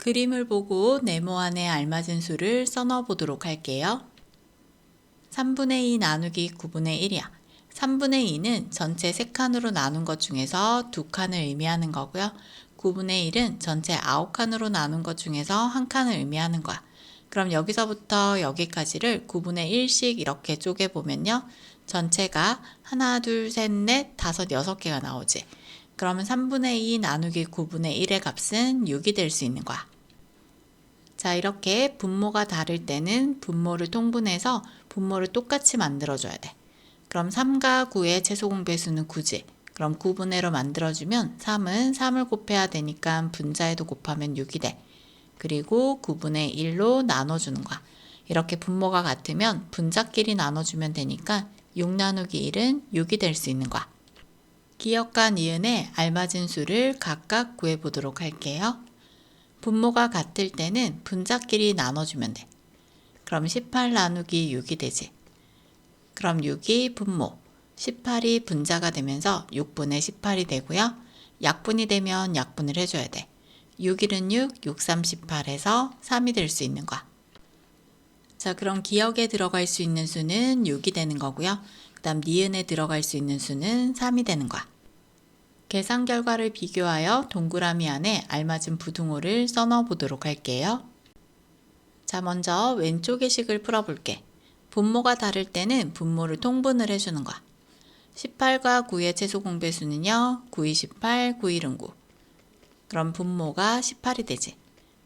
그림을 보고 네모 안에 알맞은 수를 써넣어 보도록 할게요. 3분의 2 나누기 9분의 1이야. 3분의 2는 전체 3칸으로 나눈 것 중에서 2칸을 의미하는 거고요. 9분의 1은 전체 9칸으로 나눈 것 중에서 1칸을 의미하는 거야. 그럼 여기서부터 여기까지를 9분의 1씩 이렇게 쪼개보면요. 전체가 하나, 둘, 셋, 넷, 다섯, 6개가 나오지. 그러면 3분의 2 나누기 9분의 1의 값은 6이 될 수 있는 거야. 자, 이렇게 분모가 다를 때는 분모를 통분해서 분모를 똑같이 만들어줘야 돼. 그럼 3과 9의 최소 공배수는 9지. 그럼 9분의 1로 만들어주면 3은 3을 곱해야 되니까 분자에도 곱하면 6이 돼. 그리고 9분의 1로 나눠주는 거야. 이렇게 분모가 같으면 분자끼리 나눠주면 되니까 6 나누기 1은 6이 될 수 있는 거야. 기역과 니은의 알맞은 수를 각각 구해보도록 할게요. 분모가 같을 때는 분자끼리 나눠주면 돼. 그럼 18 나누기 6이 되지. 그럼 6이 분모, 18이 분자가 되면서 6분의 18이 되고요. 약분이 되면 약분을 해줘야 돼. 6, 1은 6, 6, 3, 18에서 3이 될 수 있는 거야. 자, 그럼 기역에 들어갈 수 있는 수는 6이 되는 거고요. 그 다음 니은에 들어갈 수 있는 수는 3이 되는 거야. 계산 결과를 비교하여 동그라미 안에 알맞은 부등호를 써넣어 보도록 할게요. 자, 먼저 왼쪽의 식을 풀어볼게. 분모가 다를 때는 분모를 통분을 해주는 거야. 18과 9의 최소 공배수는요. 9, 2, 18, 9, 1은 9. 그럼 분모가 18이 되지.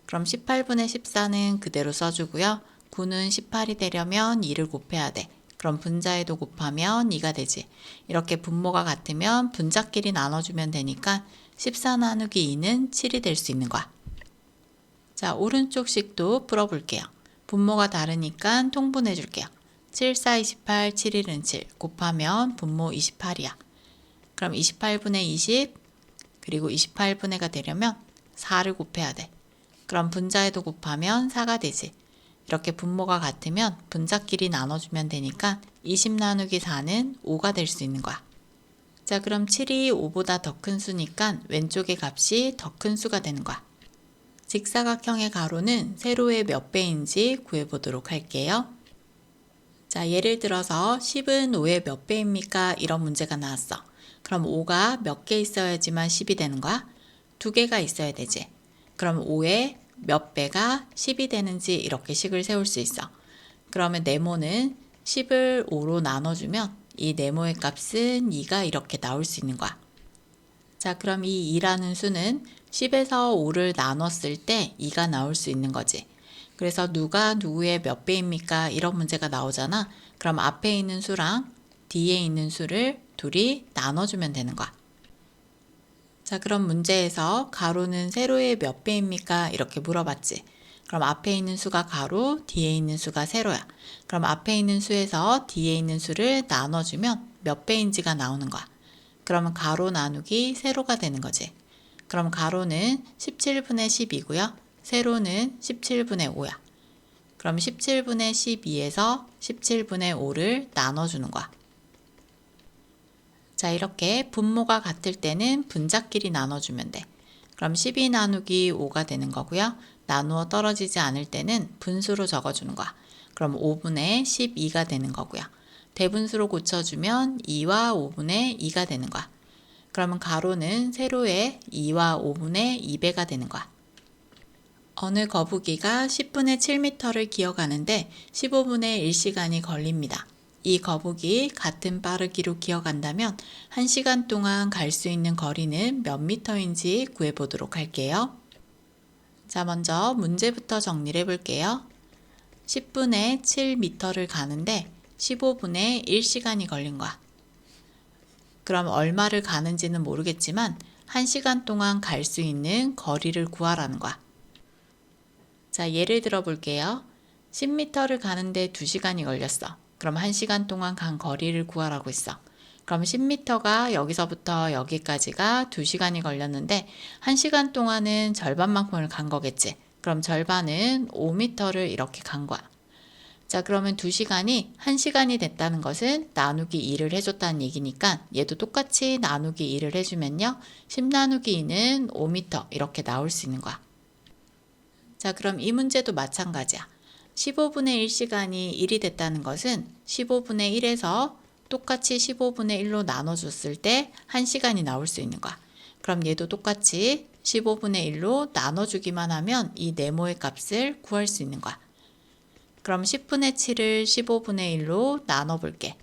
그럼 18분의 14는 그대로 써주고요. 9는 18이 되려면 2를 곱해야 돼. 그럼 분자에도 곱하면 2가 되지. 이렇게 분모가 같으면 분자끼리 나눠주면 되니까 14 나누기 2는 7이 될 수 있는 거야. 자, 오른쪽 식도 풀어볼게요. 분모가 다르니까 통분해 줄게요. 7, 4, 28, 7, 1은 7 곱하면 분모 28이야. 그럼 28분의 20 그리고 28분의가 되려면 4를 곱해야 돼. 그럼 분자에도 곱하면 4가 되지. 이렇게 분모가 같으면 분자끼리 나눠주면 되니까 20 나누기 4는 5가 될 수 있는 거야. 자, 그럼 7이 5보다 더 큰 수니까 왼쪽의 값이 더 큰 수가 되는 거야. 직사각형의 가로는 세로의 몇 배인지 구해보도록 할게요. 자, 예를 들어서 10은 5의 몇 배입니까? 이런 문제가 나왔어. 그럼 5가 몇 개 있어야지만 10이 되는 거야? 2개가 있어야 되지. 그럼 5의 몇 배가 10이 되는지 이렇게 식을 세울 수 있어. 그러면 네모는 10을 5로 나눠주면 이 네모의 값은 2가 이렇게 나올 수 있는 거야. 자, 그럼 이 2라는 수는 10에서 5를 나눴을 때 2가 나올 수 있는 거지. 그래서 누가 누구의 몇 배입니까? 이런 문제가 나오잖아. 그럼 앞에 있는 수랑 뒤에 있는 수를 둘이 나눠주면 되는 거야. 자, 그럼 문제에서 가로는 세로의 몇 배입니까? 이렇게 물어봤지. 그럼 앞에 있는 수가 가로, 뒤에 있는 수가 세로야. 그럼 앞에 있는 수에서 뒤에 있는 수를 나눠주면 몇 배인지가 나오는 거야. 그러면 가로 나누기 세로가 되는 거지. 그럼 가로는 17분의 10이고요. 세로는 17분의 5야. 그럼 17분의 12에서 17분의 5를 나눠주는 거야. 자, 이렇게 분모가 같을 때는 분자끼리 나눠주면 돼. 그럼 12 나누기 5가 되는 거고요. 나누어 떨어지지 않을 때는 분수로 적어주는 거야. 그럼 5분의 12가 되는 거고요. 대분수로 고쳐주면 2와 5분의 2가 되는 거야. 그러면 가로는 세로의 2와 5분의 2배가 되는 거야. 어느 거북이가 10분의 7m를 기어가는데 15분의 1시간이 걸립니다. 이 거북이 같은 빠르기로 기어간다면 1시간 동안 갈 수 있는 거리는 몇 미터인지 구해보도록 할게요. 자, 먼저 문제부터 정리를 해볼게요. 10분의 7m를 가는데 15분의 1시간이 걸린 거야. 그럼 얼마를 가는지는 모르겠지만 1시간 동안 갈 수 있는 거리를 구하라는 거야. 자, 예를 들어 볼게요. 10m를 가는데 2시간이 걸렸어. 그럼 1시간 동안 간 거리를 구하라고 했어. 그럼 10m가 여기서부터 여기까지가 2시간이 걸렸는데 1시간 동안은 절반만큼을 간 거겠지. 그럼 절반은 5m를 이렇게 간 거야. 자, 그러면 2시간이 1시간이 됐다는 것은 나누기 2를 해줬다는 얘기니까 얘도 똑같이 나누기 2를 해주면요. 10 나누기 2는 5m 이렇게 나올 수 있는 거야. 자, 그럼 이 문제도 마찬가지야. 15분의 1 시간이 1이 됐다는 것은 15분의 1에서 똑같이 15분의 1로 나눠줬을 때 1시간이 나올 수 있는 거야. 그럼 얘도 똑같이 15분의 1로 나눠주기만 하면 이 네모의 값을 구할 수 있는 거야. 그럼 10분의 7을 15분의 1로 나눠볼게.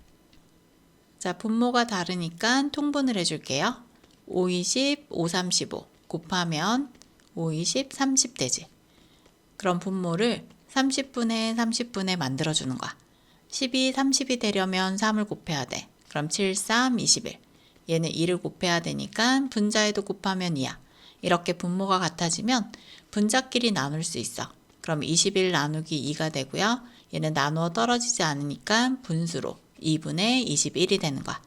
자, 분모가 다르니까 통분을 해줄게요. 5, 20, 5, 35 곱하면 5, 20, 30 되지. 그럼 분모를 30분의 30분의 만들어주는 거야. 10이 30이 되려면 3을 곱해야 돼. 그럼 7, 3, 21. 얘는 2를 곱해야 되니까 분자에도 곱하면 2야. 이렇게 분모가 같아지면 분자끼리 나눌 수 있어. 그럼 21 나누기 2가 되고요. 얘는 나누어 떨어지지 않으니까 분수로 2분의 21이 되는 거야.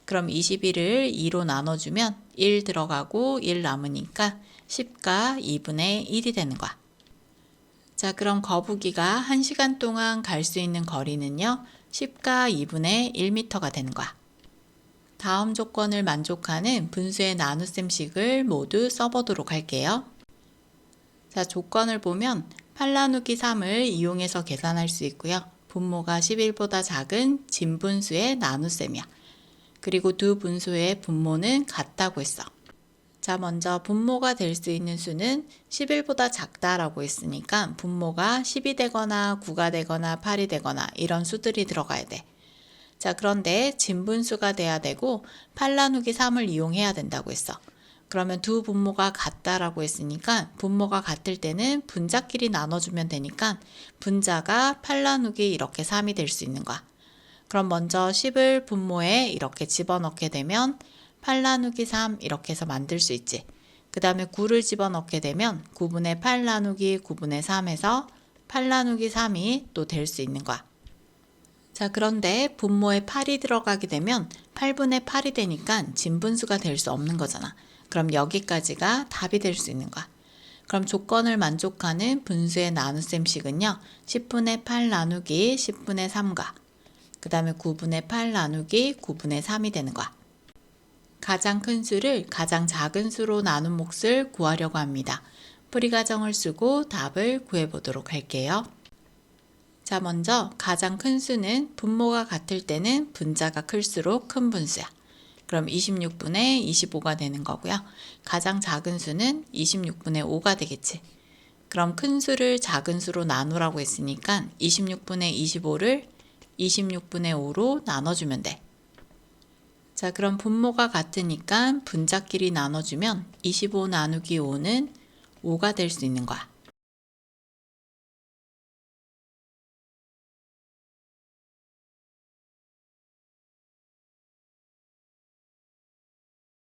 그럼 21을 2로 나눠주면 1 들어가고 1 남으니까 10가 2분의 1이 되는 거야. 자, 그럼 거북이가 1시간 동안 갈 수 있는 거리는요. 10가 2분의 1m가 되는 거야. 다음 조건을 만족하는 분수의 나눗셈식을 모두 써보도록 할게요. 자, 조건을 보면 8 나누기 3을 이용해서 계산할 수 있고요. 분모가 11보다 작은 진분수의 나눗셈이야. 그리고 두 분수의 분모는 같다고 했어. 자, 먼저 분모가 될 수 있는 수는 11보다 작다라고 했으니까 분모가 10이 되거나 9가 되거나 8이 되거나 이런 수들이 들어가야 돼. 자, 그런데 진분수가 돼야 되고 8 나누기 3을 이용해야 된다고 했어. 그러면 두 분모가 같다라고 했으니까 분모가 같을 때는 분자끼리 나눠주면 되니까 분자가 8 나누기 이렇게 3이 될 수 있는 거야. 그럼 먼저 10을 분모에 이렇게 집어넣게 되면 8 나누기 3 이렇게 해서 만들 수 있지. 그 다음에 9를 집어넣게 되면 9분의 8 나누기 9분의 3에서 8 나누기 3이 또 될 수 있는 거야. 자, 그런데 분모에 8이 들어가게 되면 8분의 8이 되니까 진분수가 될 수 없는 거잖아. 그럼 여기까지가 답이 될 수 있는 거야. 그럼 조건을 만족하는 분수의 나눗셈식은요. 10분의 8 나누기 10분의 3과 그 다음에 9분의 8 나누기 9분의 3이 되는 거야. 가장 큰 수를 가장 작은 수로 나눈 몫을 구하려고 합니다. 풀이 과정을 쓰고 답을 구해보도록 할게요. 자, 먼저 가장 큰 수는 분모가 같을 때는 분자가 클수록 큰 분수야. 그럼 26분의 25가 되는 거고요. 가장 작은 수는 26분의 5가 되겠지. 그럼 큰 수를 작은 수로 나누라고 했으니까 26분의 25를 26분의 5로 나눠주면 돼. 자, 그럼 분모가 같으니까 분자끼리 나눠주면 25 나누기 5는 5가 될 수 있는 거야.